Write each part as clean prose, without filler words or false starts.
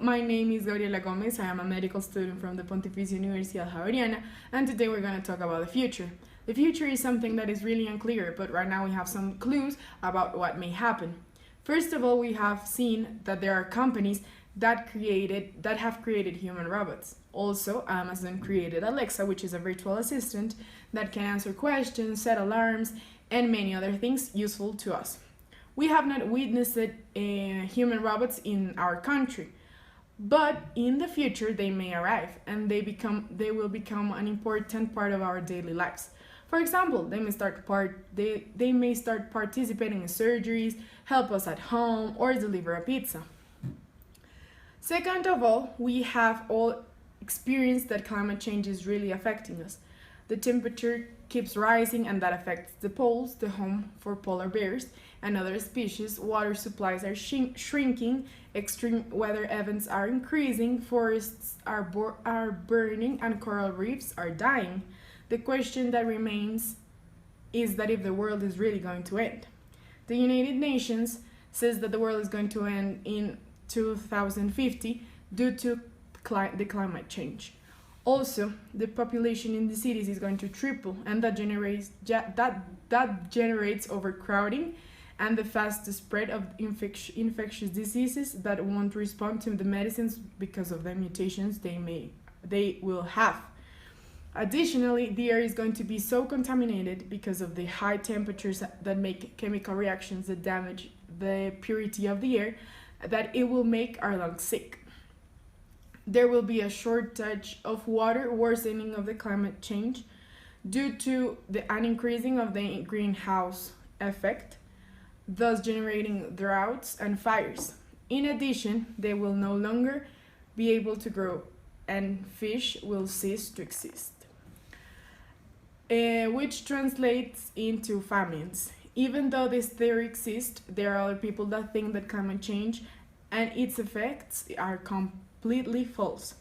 my name is Gabriela Gomez. I am a medical student from the Pontificia Universidad Javeriana, and today we're going to talk about the future. The future is something that is really unclear, but right now we have some clues about what may happen. First of all, we have seen that there are companies that have created human robots. Also, Amazon created Alexa, which is a virtual assistant that can answer questions, set alarms, and many other things useful to us. We have not witnessed human robots in our country, but in the future they may arrive and they will become an important part of our daily lives. For example, they may start participating in surgeries, help us at home, or deliver a pizza. Second of all, we have all experienced that climate change is really affecting us. The temperature keeps rising and that affects the poles, the home for polar bears and other species. Water supplies are shrinking, extreme weather events are increasing, forests are burning, and coral reefs are dying. The question that remains is that if the world is really going to end. The United Nations says that the world is going to end in 2050 due to the climate change. Also, the population in the cities is going to triple, and that generates overcrowding and the fastest spread of infectious diseases that won't respond to the medicines because of the mutations they will have. Additionally, the air is going to be so contaminated because of the high temperatures that make chemical reactions that damage the purity of the air that it will make our lungs sick. There will be a shortage of water, worsening of the climate change due to an increasing of the greenhouse effect, thus generating droughts and fires. In addition, they will no longer be able to grow and fish will cease to exist, which translates into famines. Even though this theory exists, there are other people that think that climate change and its effects are completely false.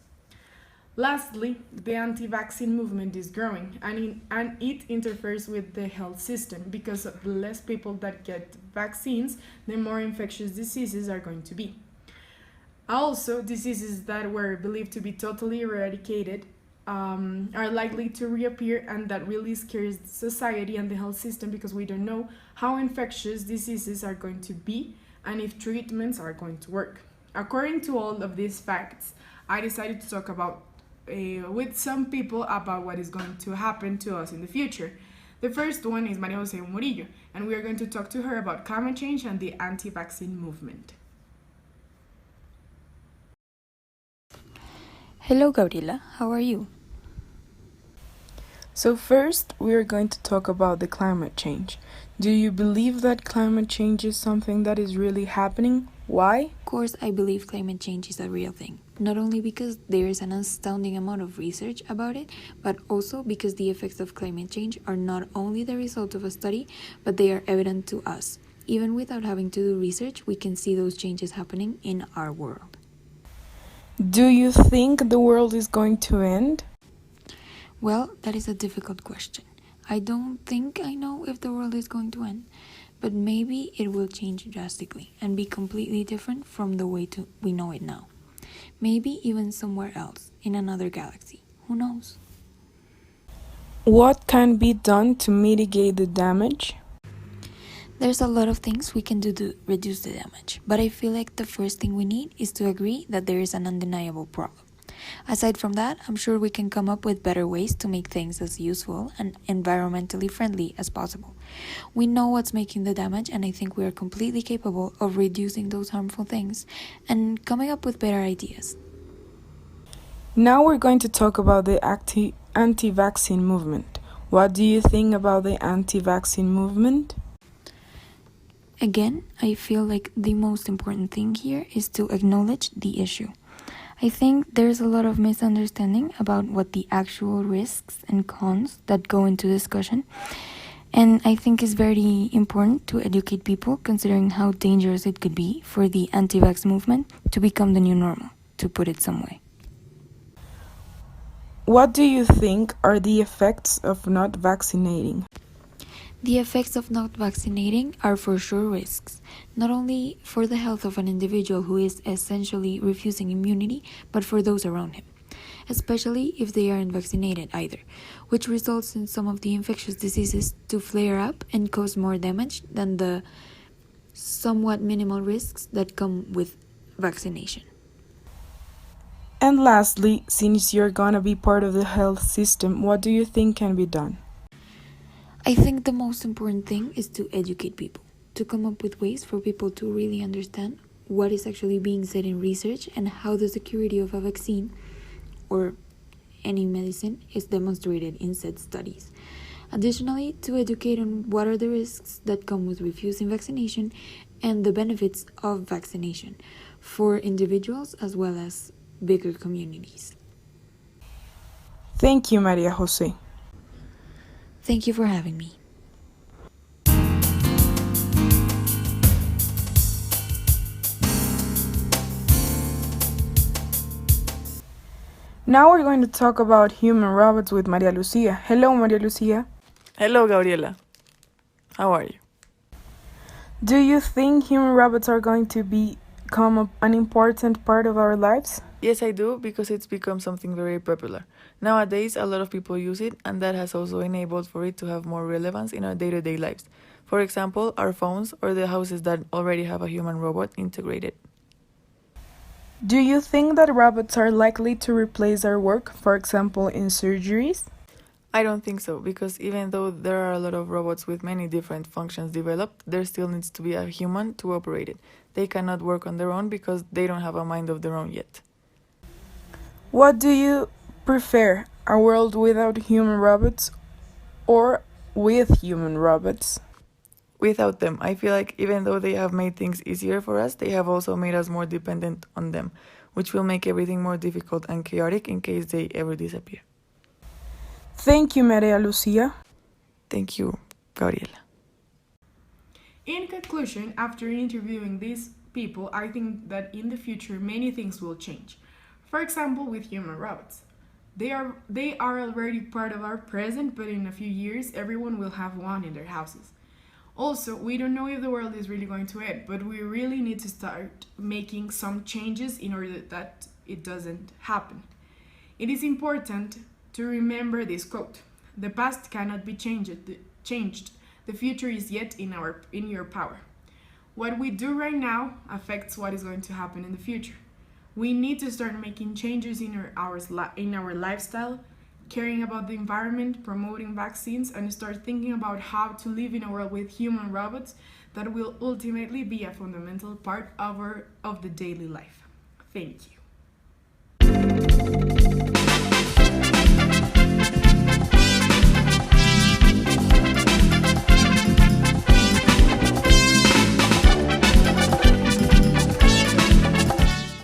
Lastly, the anti-vaccine movement is growing and it interferes with the health system because the less people that get vaccines, the more infectious diseases are going to be. Also, diseases that were believed to be totally eradicated are likely to reappear, and that really scares society and the health system because we don't know how infectious diseases are going to be and if treatments are going to work. According to all of these facts, I decided to talk about with some people about what is going to happen to us in the future. The first one is Maria Jose Murillo, and we are going to talk to her about climate change and the anti-vaccine movement. Hello, Gabriela. How are you? So first, we are going to talk about the climate change. Do you believe that climate change is something that is really happening? Why? Of course, I believe climate change is a real thing. Not only because there is an astounding amount of research about it, but also because the effects of climate change are not only the result of a study, but they are evident to us. Even without having to do research, we can see those changes happening in our world. Do you think the world is going to end? Well, that is a difficult question. I don't think I know if the world is going to end, but maybe it will change drastically and be completely different from the way we know it now. Maybe even somewhere else, in another galaxy. Who knows? What can be done to mitigate the damage? There's a lot of things we can do to reduce the damage, but I feel like the first thing we need is to agree that there is an undeniable problem. Aside from that, I'm sure we can come up with better ways to make things as useful and environmentally friendly as possible. We know what's making the damage, and I think we are completely capable of reducing those harmful things and coming up with better ideas. Now we're going to talk about the anti-vaccine movement. What do you think about the anti-vaccine movement? Again, I feel like the most important thing here is to acknowledge the issue. I think there's a lot of misunderstanding about what the actual risks and cons that go into discussion, and I think it's very important to educate people considering how dangerous it could be for the anti-vax movement to become the new normal, to put it some way. What do you think are the effects of not vaccinating? The effects of not vaccinating are for sure risks, not only for the health of an individual who is essentially refusing immunity, but for those around him, especially if they aren't vaccinated either, which results in some of the infectious diseases to flare up and cause more damage than the somewhat minimal risks that come with vaccination. And lastly, since you're gonna be part of the health system, what do you think can be done? I think the most important thing is to educate people, to come up with ways for people to really understand what is actually being said in research and how the security of a vaccine or any medicine is demonstrated in said studies. Additionally, to educate on what are the risks that come with refusing vaccination and the benefits of vaccination for individuals as well as bigger communities. Thank you, Maria Jose. Thank you for having me. Now we're going to talk about human robots with Maria Lucia. Hello, Maria Lucia. Hello, Gabriela. How are you? Do you think human robots are going to become an important part of our lives? Yes, I do, because it's become something very popular. Nowadays, a lot of people use it, and that has also enabled for it to have more relevance in our day-to-day lives. For example, our phones or the houses that already have a human robot integrated. Do you think that robots are likely to replace our work, for example, in surgeries? I don't think so, because even though there are a lot of robots with many different functions developed, there still needs to be a human to operate it. They cannot work on their own because they don't have a mind of their own yet. What do you prefer, a world without human robots or with human robots? Without them, I feel like even though they have made things easier for us, they have also made us more dependent on them, which will make everything more difficult and chaotic in case they ever disappear. Thank you, Maria Lucia. Thank you, Gabriela. In conclusion, after interviewing these people, I think that in the future many things will change. For example, with human robots. They are already part of our present, but in a few years everyone will have one in their houses. Also, we don't know if the world is really going to end, but we really need to start making some changes in order that it doesn't happen. It is important to remember this quote: "The past cannot be changed. The future is yet in your power." What we do right now affects what is going to happen in the future. We need to start making changes in our lifestyle, caring about the environment, promoting vaccines, and start thinking about how to live in a world with human robots that will ultimately be a fundamental part of the daily life. Thank you.